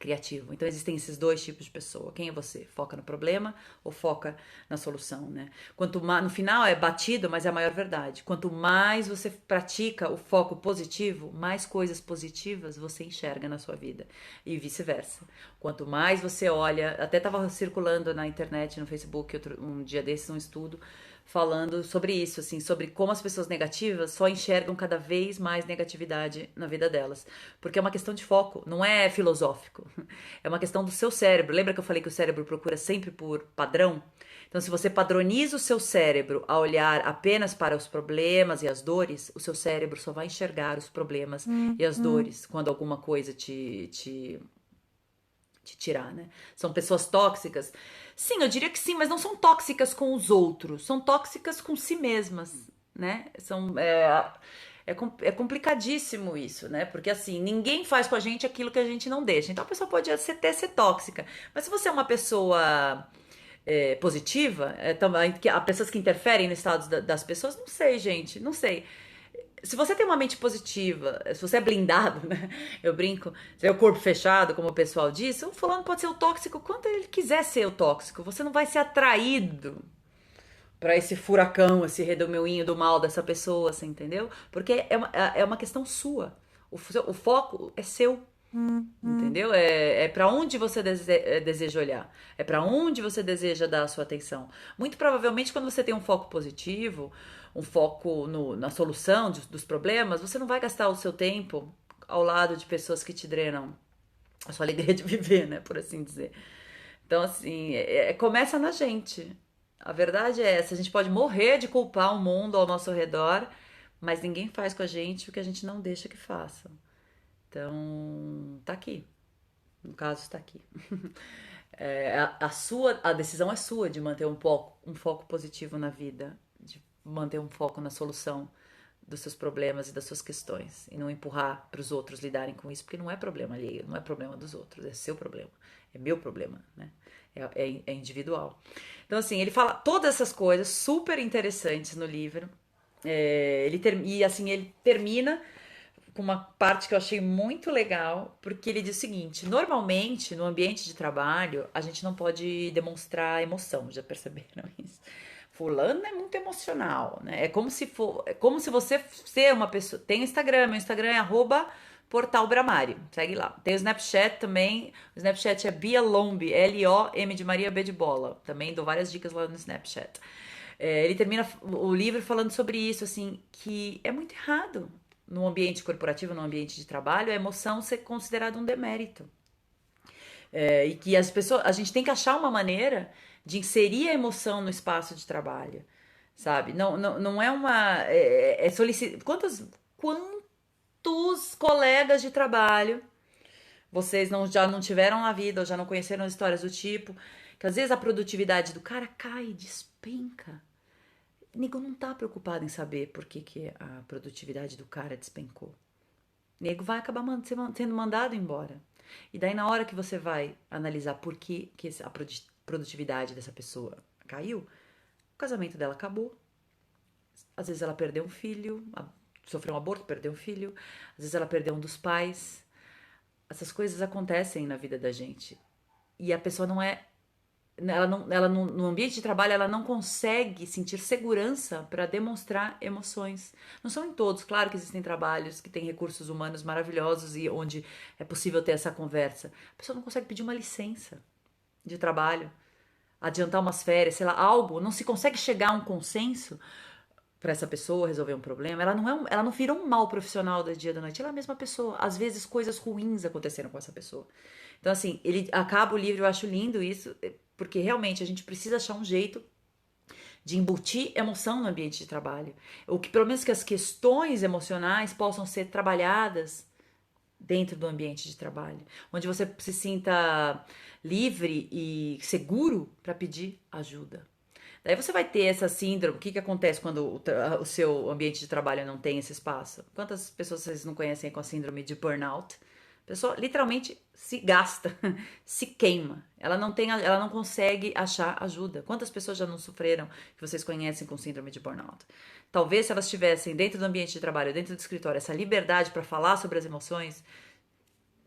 criativo. Então existem esses dois tipos de pessoa. Quem é você? Foca no problema ou foca na solução, né? Quanto mais, no final é batido, mas é a maior verdade. Quanto mais você pratica o foco positivo, mais coisas positivas você enxerga na sua vida e vice-versa. Quanto mais você olha, até estava circulando na internet, no Facebook, um dia desses, um estudo falando sobre isso, assim, sobre como as pessoas negativas só enxergam cada vez mais negatividade na vida delas. Porque é uma questão de foco, não é filosófico. É uma questão do seu cérebro. Lembra que eu falei que o cérebro procura sempre por padrão? Então, se você padroniza o seu cérebro a olhar apenas para os problemas e as dores, o seu cérebro só vai enxergar os problemas e as dores quando alguma coisa te tirar, né? São pessoas tóxicas? Sim, eu diria que sim, mas não são tóxicas com os outros, são tóxicas com si mesmas, né? É complicadíssimo isso, né? Porque assim, ninguém faz com a gente aquilo que a gente não deixa. Então a pessoa pode até ser tóxica, mas se você é uma pessoa positiva, há pessoas que interferem no estado das pessoas, não sei, gente, não sei. Se você tem uma mente positiva, se você é blindado, né? Eu brinco, se é o corpo fechado, como o pessoal diz, o fulano pode ser o tóxico quanto ele quiser ser o tóxico. Você não vai ser atraído para esse furacão, esse redemoinho do mal dessa pessoa, você entendeu? Porque é uma questão sua. O foco é seu. Entendeu? É para onde você deseja olhar. É para onde você deseja dar a sua atenção. Muito provavelmente, quando você tem um foco positivo, um foco na solução dos problemas, você não vai gastar o seu tempo ao lado de pessoas que te drenam a sua alegria de viver, né? Por assim dizer. Então, assim, começa na gente. A verdade é essa. A gente pode morrer de culpar o mundo ao nosso redor, mas ninguém faz com a gente o que a gente não deixa que faça. Então, tá aqui. No caso, está aqui. A decisão é sua de manter um foco positivo na vida, de manter um foco na solução dos seus problemas e das suas questões, e não empurrar para os outros lidarem com isso, porque não é problema alheio, não é problema dos outros, é seu problema, é meu problema, né? É individual. Então, assim, ele fala todas essas coisas super interessantes no livro. Ele termina com uma parte que eu achei muito legal, porque ele diz o seguinte: normalmente no ambiente de trabalho a gente não pode demonstrar emoção, já perceberam isso? Fulano é muito emocional, né? É como se você ser uma pessoa. Tem o Instagram, meu Instagram é @Portal Bramário, segue lá. Tem o Snapchat também, o Snapchat é Bia Lombi, Lom de Maria, B de bola. Também dou várias dicas lá no Snapchat. Ele termina o livro falando sobre isso, assim, que é muito errado no ambiente corporativo, no ambiente de trabalho, a emoção ser considerada um demérito. E que a gente tem que achar uma maneira de inserir a emoção no espaço de trabalho, sabe? Não é uma... Quantos colegas de trabalho vocês já não tiveram na vida, ou já não conheceram histórias do tipo, que às vezes a produtividade do cara cai, despenca. O nego não tá preocupado em saber por que a produtividade do cara despencou. O nego vai acabar sendo mandado embora. E daí, na hora que você vai analisar por que a produtividade dessa pessoa caiu, o casamento dela acabou. Às vezes ela perdeu um filho, sofreu um aborto, perdeu um filho. Às vezes ela perdeu um dos pais. Essas coisas acontecem na vida da gente. E a pessoa não é... no ambiente de trabalho ela não consegue sentir segurança para demonstrar emoções. Não são em todos, claro que existem trabalhos que têm recursos humanos maravilhosos e onde é possível ter essa conversa. A pessoa não consegue pedir uma licença de trabalho, adiantar umas férias, sei lá, algo, não se consegue chegar a um consenso para essa pessoa resolver um problema. Ela não virou um mau profissional do dia e da noite, ela é a mesma pessoa. Às vezes coisas ruins aconteceram com essa pessoa. Então, assim, ele acaba o livro, eu acho lindo isso, porque realmente a gente precisa achar um jeito de embutir emoção no ambiente de trabalho. Ou que pelo menos que as questões emocionais possam ser trabalhadas dentro do ambiente de trabalho, onde você se sinta livre e seguro para pedir ajuda. Daí você vai ter essa síndrome. O que acontece quando o seu ambiente de trabalho não tem esse espaço? Quantas pessoas vocês não conhecem com a síndrome de burnout? A pessoa literalmente se gasta, se queima. Ela não consegue achar ajuda. Quantas pessoas já não sofreram que vocês conhecem com síndrome de burnout? Talvez se elas tivessem dentro do ambiente de trabalho, dentro do escritório, essa liberdade para falar sobre as emoções,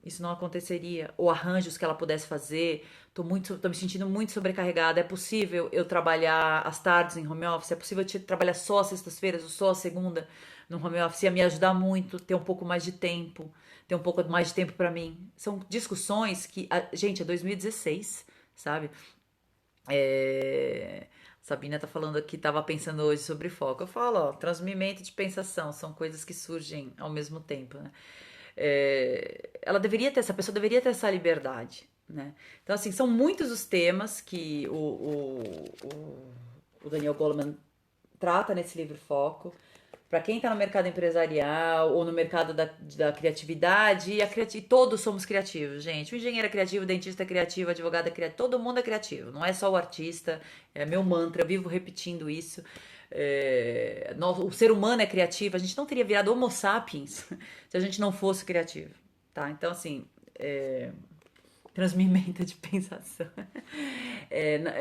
isso não aconteceria, ou arranjos que ela pudesse fazer. Tô me sentindo muito sobrecarregada. É possível eu trabalhar às tardes em home office? É possível eu trabalhar só às sextas-feiras ou só à segunda no home office? Ia me ajudar muito, ter um pouco mais de tempo, ter um pouco mais de tempo pra mim. São discussões que, gente, é 2016, sabe? É... Sabina tá falando aqui, tava pensando hoje sobre foco. Eu falo, ó, transmimento de pensação, são coisas que surgem ao mesmo tempo, né? Ela deveria ter, essa pessoa deveria ter essa liberdade, né? Então, assim, são muitos os temas que o Daniel Goleman trata nesse livro Foco. Para quem está no mercado empresarial ou no mercado da criatividade, e todos somos criativos, gente. O engenheiro é criativo, o dentista é criativo, o advogado é criativo, todo mundo é criativo, não é só o artista, é meu mantra, eu vivo repetindo isso. O ser humano é criativo, a gente não teria virado Homo sapiens se a gente não fosse criativo, tá? Então, assim, transmimento de pensação.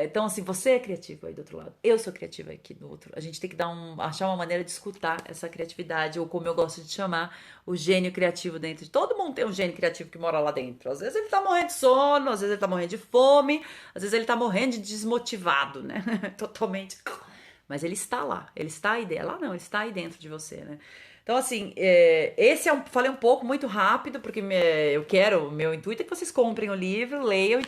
Então, assim, você é criativo aí do outro lado. Eu sou criativa aqui do outro. A gente tem que achar uma maneira de escutar essa criatividade, ou como eu gosto de chamar, o gênio criativo dentro de todo mundo tem um gênio criativo que mora lá dentro. Às vezes ele tá morrendo de sono, às vezes ele tá morrendo de fome, às vezes ele tá morrendo de desmotivado, né? Totalmente. Mas ele está lá, ele está aí dentro. Lá não, ele está aí dentro de você, né? Então, assim, esse falei um pouco, muito rápido, porque meu intuito é que vocês comprem o livro, leiam e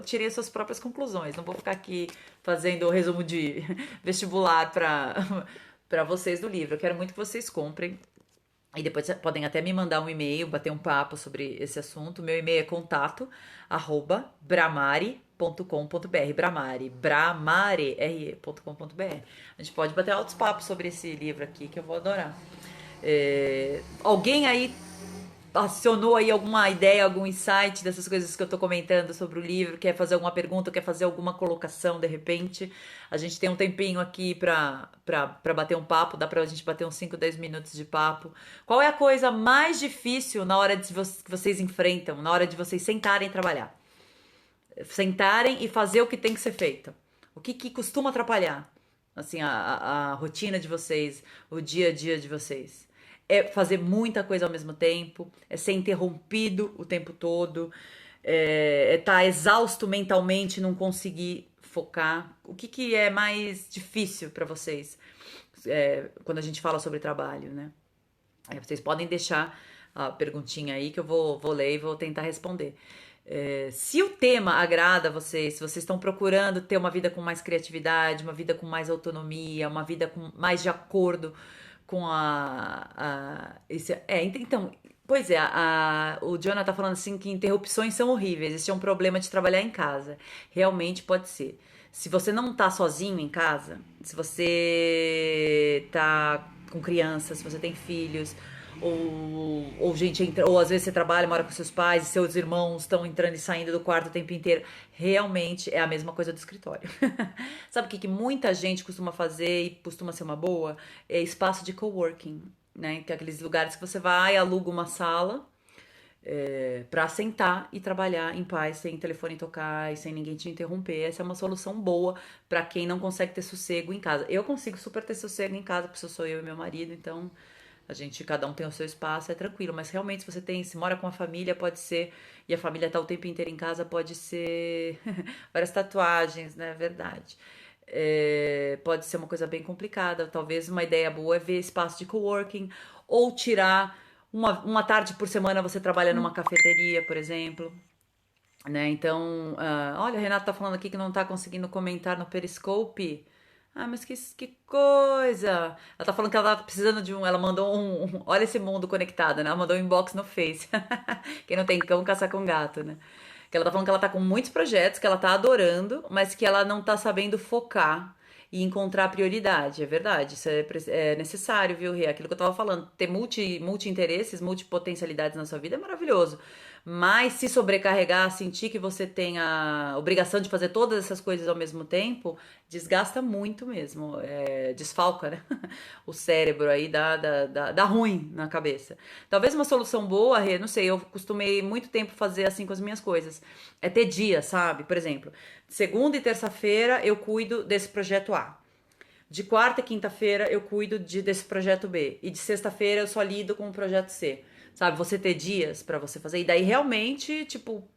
tirem as suas próprias conclusões. Não vou ficar aqui fazendo o resumo de vestibular para vocês do livro. Eu quero muito que vocês comprem. E depois podem até me mandar um e-mail, bater um papo sobre esse assunto. Meu e-mail é contato@bramari.com.br. Bramare.com.br. A gente pode bater altos papos sobre esse livro aqui, que eu vou adorar. Alguém aí acionou aí alguma ideia, algum insight dessas coisas que eu tô comentando sobre o livro, quer fazer alguma pergunta, quer fazer alguma colocação de repente? A gente tem um tempinho aqui pra bater um papo, dá pra gente bater uns 5, 10 minutos de papo. Qual é a coisa mais difícil na hora que vocês enfrentam, na hora de vocês sentarem e trabalhar? Sentarem e fazer o que tem que ser feito. O que costuma atrapalhar? Assim, a rotina de vocês, o dia a dia de vocês. É fazer muita coisa ao mesmo tempo, é ser interrompido o tempo todo, é estar exausto mentalmente, não conseguir focar. O que é mais difícil para vocês quando a gente fala sobre trabalho, né? Vocês podem deixar a perguntinha aí que eu vou ler e vou tentar responder. Se o tema agrada a vocês, se vocês estão procurando ter uma vida com mais criatividade, uma vida com mais autonomia, uma vida com mais de acordo com então, pois é, o Jonathan tá falando assim que interrupções são horríveis, esse é um problema de trabalhar em casa. Realmente pode ser. Se você não tá sozinho em casa, se você tá com crianças, se você tem filhos, ou gente ou às vezes você trabalha, mora com seus pais e seus irmãos estão entrando e saindo do quarto o tempo inteiro. Realmente é a mesma coisa do escritório. Sabe o que muita gente costuma fazer e costuma ser uma boa? É espaço de coworking, né? Que é aqueles lugares que você vai, aluga uma sala para sentar e trabalhar em paz, sem telefone tocar e sem ninguém te interromper. Essa é uma solução boa para quem não consegue ter sossego em casa. Eu consigo super ter sossego em casa, porque sou eu e meu marido, então cada um tem o seu espaço, é tranquilo, mas realmente se mora com a família, pode ser, e a família tá o tempo inteiro em casa, pode ser várias tatuagens, né, verdade. Pode ser uma coisa bem complicada, talvez uma ideia boa é ver espaço de coworking, ou tirar uma tarde por semana você trabalha numa cafeteria, por exemplo, né, então, olha, a Renata tá falando aqui que não tá conseguindo comentar no Periscope. Ah, mas que coisa! Ela tá falando que ela tá precisando de ela mandou olha esse mundo conectado, né? Ela mandou um inbox no Face. Quem não tem cão, caça com gato, né? Que ela tá falando que ela tá com muitos projetos, que ela tá adorando, mas que ela não tá sabendo focar e encontrar prioridade. É verdade, isso é necessário, viu, Rê? Aquilo que eu tava falando, ter multi-interesses, multipotencialidades na sua vida é maravilhoso. Mas se sobrecarregar, sentir que você tem a obrigação de fazer todas essas coisas ao mesmo tempo, desgasta muito mesmo, desfalca, né? O cérebro aí dá ruim na cabeça. Talvez uma solução boa, Rê, não sei, eu costumei muito tempo fazer assim com as minhas coisas. É ter dia, sabe? Por exemplo, segunda e terça-feira eu cuido desse projeto A. De quarta e quinta-feira eu cuido desse projeto B. E de sexta-feira eu só lido com o projeto C. sabe? Você ter dias pra você fazer. E daí realmente, tipo,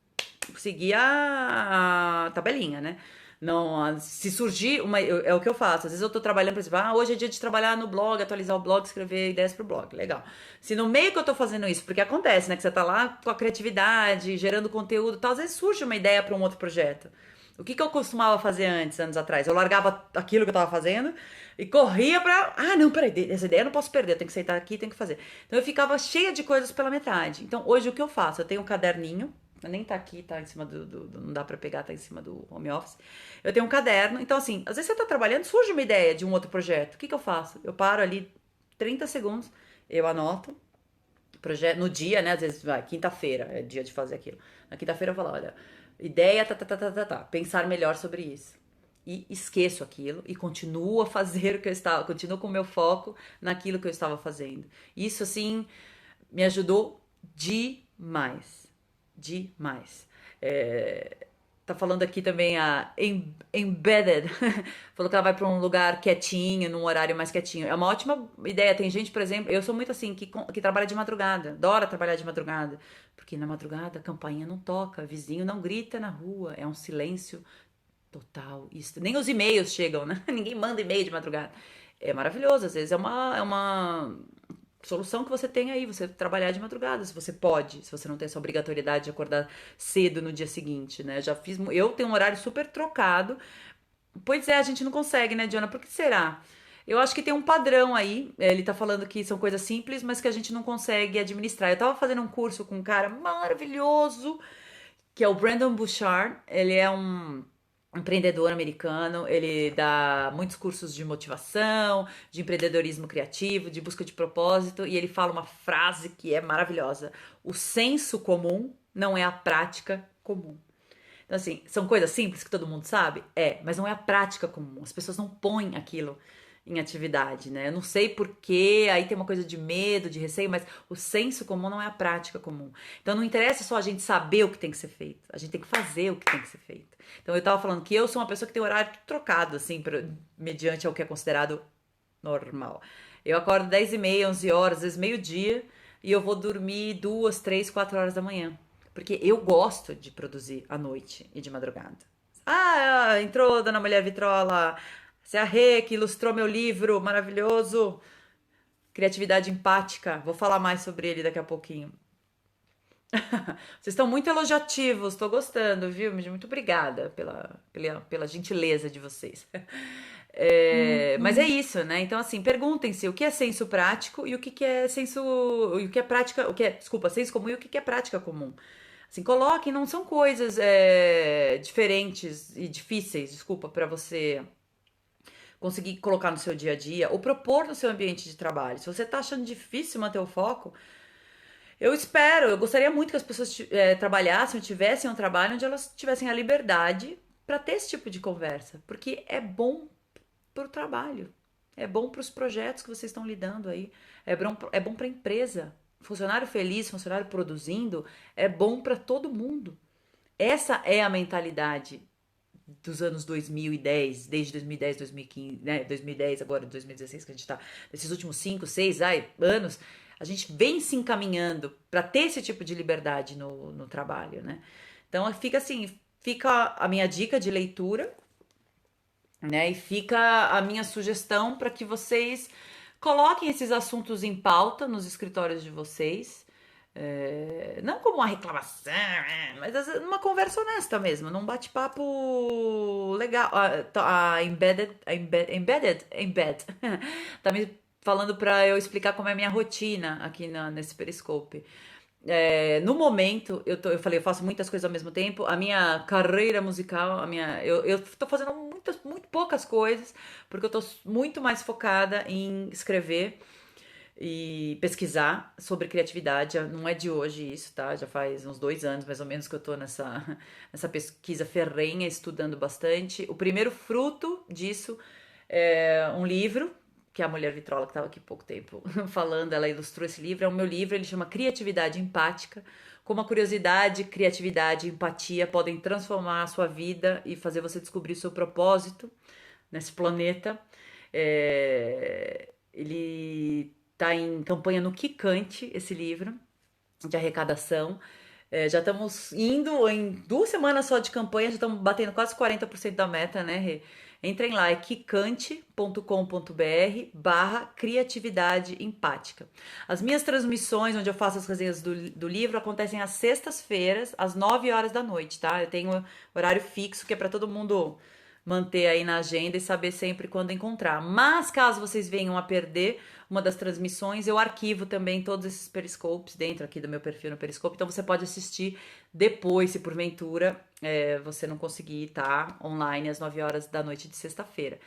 seguir a tabelinha, né? Não, se surgir uma. É o que eu faço. Às vezes eu tô trabalhando, por exemplo, hoje é dia de trabalhar no blog, atualizar o blog, escrever ideias pro blog. Legal. Se no meio que eu tô fazendo isso, porque acontece, né? Que você tá lá com a criatividade, gerando conteúdo e tal, às vezes surge uma ideia pra um outro projeto. O que eu costumava fazer antes, anos atrás? Eu largava aquilo que eu tava fazendo e corria pra. Ah, não, peraí, essa ideia eu não posso perder, eu tenho que sentar aqui, tenho que fazer. Então eu ficava cheia de coisas pela metade. Então hoje o que eu faço? Eu tenho um caderninho, nem tá aqui, tá em cima não dá pra pegar, tá em cima do home office. Eu tenho um caderno, então assim, às vezes você tá trabalhando, surge uma ideia de um outro projeto. O que eu faço? Eu paro ali 30 segundos, eu anoto, projeto, no dia, né? Às vezes, vai, quinta-feira é dia de fazer aquilo. Na quinta-feira eu falo, olha, ideia, pensar melhor sobre isso. E esqueço aquilo e continuo a fazer o que eu estava, continuo com o meu foco naquilo que eu estava fazendo. Isso, assim, me ajudou demais. Demais. Tá falando aqui também a Embedded. Falou que ela vai pra um lugar quietinho, num horário mais quietinho. É uma ótima ideia. Tem gente, por exemplo, eu sou muito assim, que trabalha de madrugada. Adora trabalhar de madrugada. Porque na madrugada a campainha não toca, vizinho não grita na rua. É um silêncio total. Isso, nem os e-mails chegam, né? Ninguém manda e-mail de madrugada. É maravilhoso. Às vezes é uma solução que você tem aí, você trabalhar de madrugada, se você pode, se você não tem essa obrigatoriedade de acordar cedo no dia seguinte, né? Eu tenho um horário super trocado. Pois é, a gente não consegue, né, Diana? Por que será? Eu acho que tem um padrão aí. Ele tá falando que são coisas simples, mas que a gente não consegue administrar. Eu tava fazendo um curso com um cara maravilhoso, que é o Brandon Bouchard. Ele é um empreendedor americano, ele dá muitos cursos de motivação, de empreendedorismo criativo, de busca de propósito, e ele fala uma frase que é maravilhosa: o senso comum não é a prática comum. Então, assim, são coisas simples que todo mundo sabe? Mas não é a prática comum. As pessoas não põem aquilo em atividade, né? Eu não sei porquê, aí tem uma coisa de medo, de receio, mas o senso comum não é a prática comum. Então não interessa só a gente saber o que tem que ser feito, a gente tem que fazer o que tem que ser feito. Então eu tava falando que eu sou uma pessoa que tem horário trocado, assim, mediante ao que é considerado normal. Eu acordo 10h30, 11 horas, às vezes meio-dia, e eu vou dormir 2, 3, 4 horas da manhã. Porque eu gosto de produzir à noite e de madrugada. Ah, entrou Dona Mulher Vitrola. Se a Rê, que ilustrou meu livro maravilhoso, Criatividade Empática. Vou falar mais sobre ele daqui a pouquinho. Vocês estão muito elogiativos, estou gostando, viu? Muito obrigada pela gentileza de vocês. Mas é isso, né? Então, assim, perguntem-se o que é senso prático e o que é senso. O que é prática. Desculpa, senso comum e o que é prática comum. Assim, coloquem, não são coisas diferentes e difíceis, desculpa, para você conseguir colocar no seu dia a dia ou propor no seu ambiente de trabalho. Se você está achando difícil manter o foco, eu gostaria muito que as pessoas trabalhassem, tivessem um trabalho onde elas tivessem a liberdade para ter esse tipo de conversa, porque é bom para o trabalho, é bom para os projetos que vocês estão lidando aí, é bom para a empresa. Funcionário feliz, funcionário produzindo, é bom para todo mundo. Essa é a mentalidade dos anos 2010, desde 2010, 2015, né? 2010, agora 2016, que a gente tá, nesses últimos 5, 6 anos, a gente vem se encaminhando para ter esse tipo de liberdade no trabalho, né? Então fica assim, fica a minha dica de leitura, né? E fica a minha sugestão para que vocês coloquem esses assuntos em pauta nos escritórios de vocês. Não como uma reclamação, mas uma conversa honesta mesmo, num bate-papo legal. Embed, tá me falando para eu explicar como é a minha rotina aqui nesse Periscope. No momento, eu falei, eu faço muitas coisas ao mesmo tempo. A minha carreira musical, eu tô fazendo muito poucas coisas, porque eu tô muito mais focada em escrever e pesquisar sobre criatividade. Não é de hoje isso, tá? Já faz uns 2 anos, mais ou menos, que eu tô nessa pesquisa ferrenha, estudando bastante. O primeiro fruto disso é um livro que a Mulher Vitrola, que estava aqui há pouco tempo falando, ela ilustrou esse livro. É o meu livro, ele chama Criatividade Empática. Como a curiosidade, criatividade e empatia podem transformar a sua vida e fazer você descobrir o seu propósito nesse planeta. Ele tá em campanha no Kikante, esse livro. de arrecadação. Já estamos indo em 2 semanas só de campanha, já estamos batendo quase 40% da meta, né, Rê? Entrem lá, é kikante.com.br/criatividade empática. As minhas transmissões, onde eu faço as resenhas do livro, acontecem às sextas-feiras, às 9 horas da noite, tá? Eu tenho horário fixo, que é para todo mundo manter aí na agenda e saber sempre quando encontrar. Mas caso vocês venham a perder uma das transmissões, eu arquivo também todos esses periscopes dentro aqui do meu perfil no Periscope, então você pode assistir depois, se porventura você não conseguir estar online às 9 horas da noite de sexta-feira.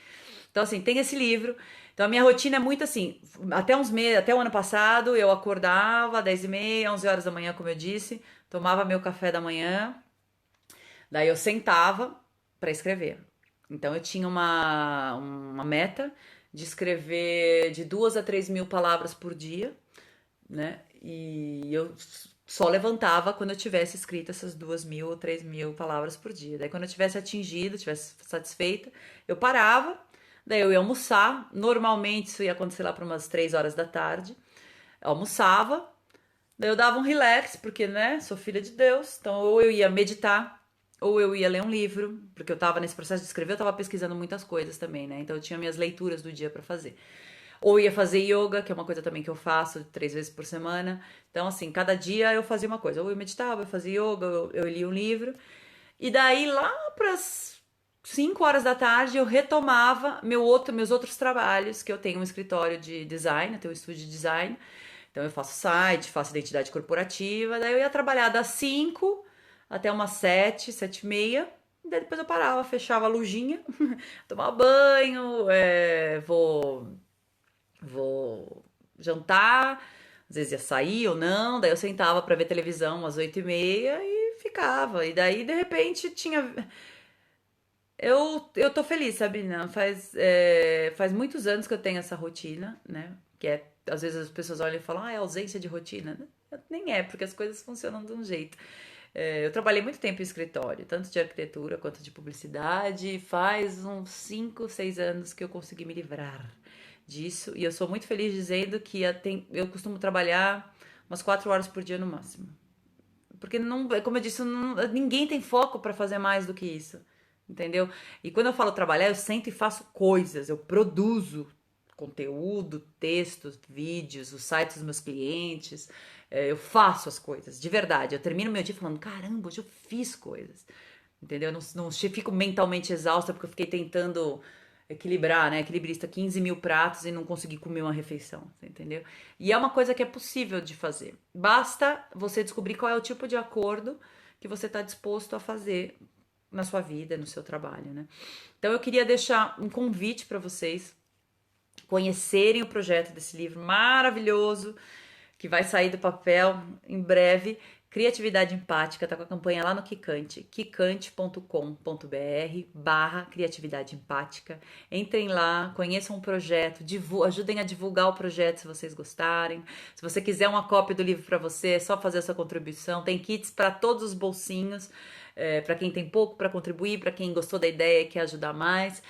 Então, assim, tem esse livro. Então, a minha rotina é muito assim, até uns meses, até o ano passado, eu acordava às 10h30, 11 horas da manhã, como eu disse, tomava meu café da manhã, daí eu sentava para escrever. Então eu tinha uma meta de escrever de 2 a 3 mil palavras por dia, né? E eu só levantava quando eu tivesse escrito essas 2 mil ou 3 mil palavras por dia. Daí quando eu tivesse atingido, tivesse satisfeita, eu parava, daí eu ia almoçar. Normalmente isso ia acontecer lá para umas 3 horas da tarde. Eu almoçava, daí eu dava um relax, porque, né, sou filha de Deus. Então ou eu ia meditar, ou eu ia ler um livro, porque eu tava nesse processo de escrever, eu tava pesquisando muitas coisas também, né? Então eu tinha minhas leituras do dia pra fazer. Ou ia fazer yoga, que é uma coisa também que eu faço 3 vezes por semana. Então, assim, cada dia eu fazia uma coisa. Ou eu meditava, eu fazia yoga, eu lia um livro. E daí, lá pras 5 horas da tarde, eu retomava meus outros trabalhos, que eu tenho um escritório de design, eu tenho um estúdio de design. Então eu faço site, faço identidade corporativa. Daí eu ia trabalhar das 5 até umas 7, 7h30. Daí depois eu parava, fechava a lujinha, tomava banho, vou jantar, às vezes ia sair ou não, daí eu sentava pra ver televisão às 8h30 e ficava. E daí, de repente, tinha. Eu tô feliz, Sabrina. Faz muitos anos que eu tenho essa rotina, né? Que é, às vezes as pessoas olham e falam, é ausência de rotina. Nem é, porque as coisas funcionam de um jeito. Eu trabalhei muito tempo em escritório, tanto de arquitetura quanto de publicidade. Faz uns 5, 6 anos que eu consegui me livrar disso. E eu sou muito feliz dizendo que eu costumo trabalhar umas 4 horas por dia no máximo. Porque, não, como eu disse, ninguém tem foco para fazer mais do que isso. Entendeu? E quando eu falo trabalhar, eu sento e faço coisas, eu produzo conteúdo, textos, vídeos, os sites dos meus clientes, eu faço as coisas, de verdade. Eu termino meu dia falando, caramba, hoje eu fiz coisas, entendeu? Eu não fico mentalmente exausta porque eu fiquei tentando equilibrar, né? Equilibrista 15 mil pratos e não consegui comer uma refeição, entendeu? E é uma coisa que é possível de fazer. Basta você descobrir qual é o tipo de acordo que você está disposto a fazer na sua vida, no seu trabalho, né? Então eu queria deixar um convite para vocês conhecerem o projeto desse livro maravilhoso que vai sair do papel em breve. Criatividade Empática, tá com a campanha lá no Kikante, kikante.com.br/criatividade empática. Entrem lá, conheçam o projeto, ajudem a divulgar o projeto se vocês gostarem. Se você quiser uma cópia do livro para você, é só fazer a sua contribuição. Tem kits para todos os bolsinhos, para quem tem pouco para contribuir, para quem gostou da ideia e quer ajudar mais.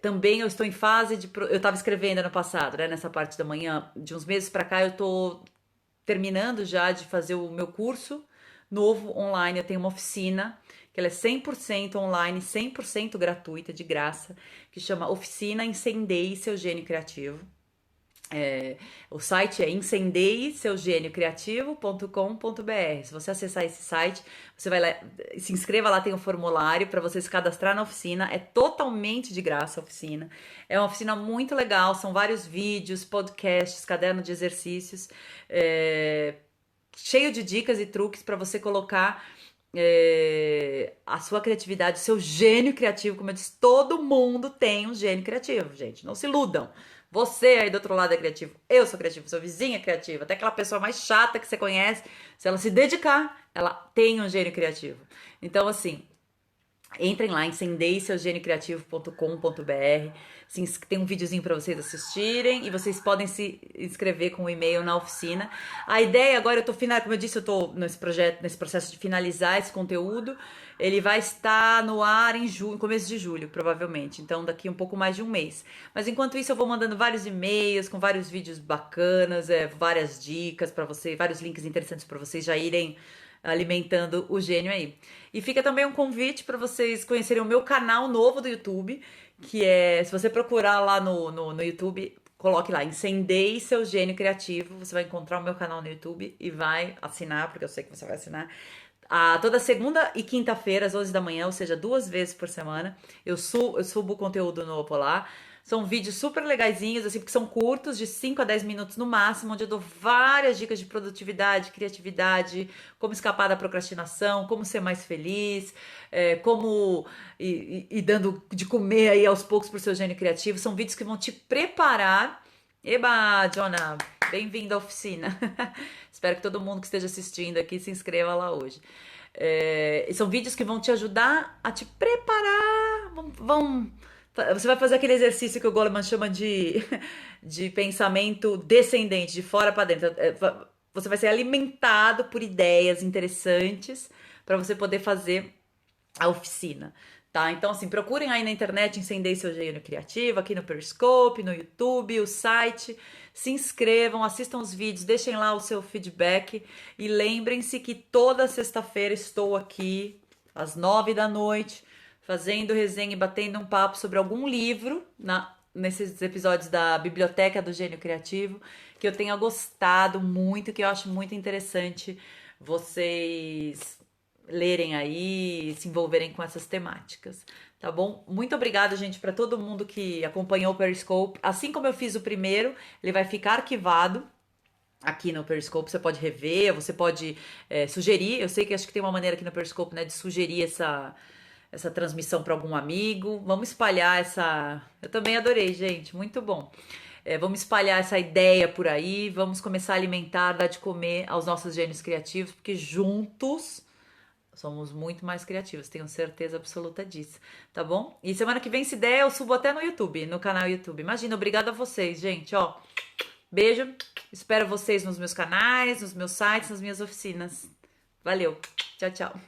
Também eu estou em fase de. Eu estava escrevendo ano passado, né, nessa parte da manhã, de uns meses para cá eu estou terminando já de fazer o meu curso novo online. Eu tenho uma oficina que ela é 100% online, 100% gratuita, de graça, que chama Oficina Incendeie Seu Gênio Criativo. O site é incendeie-seu-gênio-criativo.com.br. Se você acessar esse site, você vai lá, se inscreva lá, tem um formulário para você se cadastrar na oficina. É totalmente de graça a oficina. É uma oficina muito legal, são vários vídeos, podcasts, caderno de exercícios, cheio de dicas e truques para você colocar a sua criatividade, o seu gênio criativo. Como eu disse, todo mundo tem um gênio criativo, gente. Não se iludam. Você aí do outro lado é criativo, eu sou criativo, sua vizinha é criativa, até aquela pessoa mais chata que você conhece, se ela se dedicar, ela tem um gênio criativo. Então, assim, Entrem lá em incendeiseugenicreativo.com.br. Tem um videozinho para vocês assistirem e vocês podem se inscrever com o e-mail na oficina. A ideia agora, como eu disse, eu tô nesse processo de finalizar esse conteúdo. Ele vai estar no ar em começo de julho, provavelmente. Então, daqui um pouco mais de um mês. Mas enquanto isso, eu vou mandando vários e-mails com vários vídeos bacanas, várias dicas para vocês, vários links interessantes para vocês já irem alimentando o gênio aí. E fica também um convite para vocês conhecerem o meu canal novo do YouTube, que é, se você procurar lá no YouTube, coloque lá, Incendeie Seu Gênio Criativo, você vai encontrar o meu canal no YouTube e vai assinar, porque eu sei que você vai assinar. Toda segunda e quinta-feira, às 11 da manhã, ou seja, 2 vezes por semana, eu subo conteúdo novo lá. São vídeos super legaisinhos, assim, porque são curtos, de 5 a 10 minutos no máximo, onde eu dou várias dicas de produtividade, criatividade, como escapar da procrastinação, como ser mais feliz, como ir dando de comer aí aos poucos pro seu gênio criativo. São vídeos que vão te preparar. Eba, Jonah, bem-vindo à oficina. Espero que todo mundo que esteja assistindo aqui se inscreva lá hoje. São vídeos que vão te ajudar a te preparar. Você vai fazer aquele exercício que o Goleman chama de pensamento descendente, de fora para dentro. Você vai ser alimentado por ideias interessantes para você poder fazer a oficina, tá? Então, assim, procurem aí na internet Incendeie Seu Gênio Criativo, aqui no Periscope, no YouTube, o site. Se inscrevam, assistam os vídeos, deixem lá o seu feedback e lembrem-se que toda sexta-feira estou aqui às 9 da noite fazendo resenha e batendo um papo sobre algum livro nesses episódios da Biblioteca do Gênio Criativo que eu tenha gostado muito, que eu acho muito interessante vocês lerem aí, se envolverem com essas temáticas, tá bom? Muito obrigada, gente, para todo mundo que acompanhou o Periscope. Assim como eu fiz o primeiro, ele vai ficar arquivado aqui no Periscope, você pode rever, você pode sugerir. Eu sei que acho que tem uma maneira aqui no Periscope, né, de sugerir essa transmissão para algum amigo. Vamos espalhar essa... Eu também adorei, gente, muito bom. Vamos espalhar essa ideia por aí, vamos começar a alimentar, dar de comer aos nossos gênios criativos, porque juntos somos muito mais criativos, tenho certeza absoluta disso, tá bom? E semana que vem, se der, eu subo até no YouTube, no canal YouTube. Imagina, obrigada a vocês, gente, ó. Beijo, espero vocês nos meus canais, nos meus sites, nas minhas oficinas. Valeu, tchau, tchau.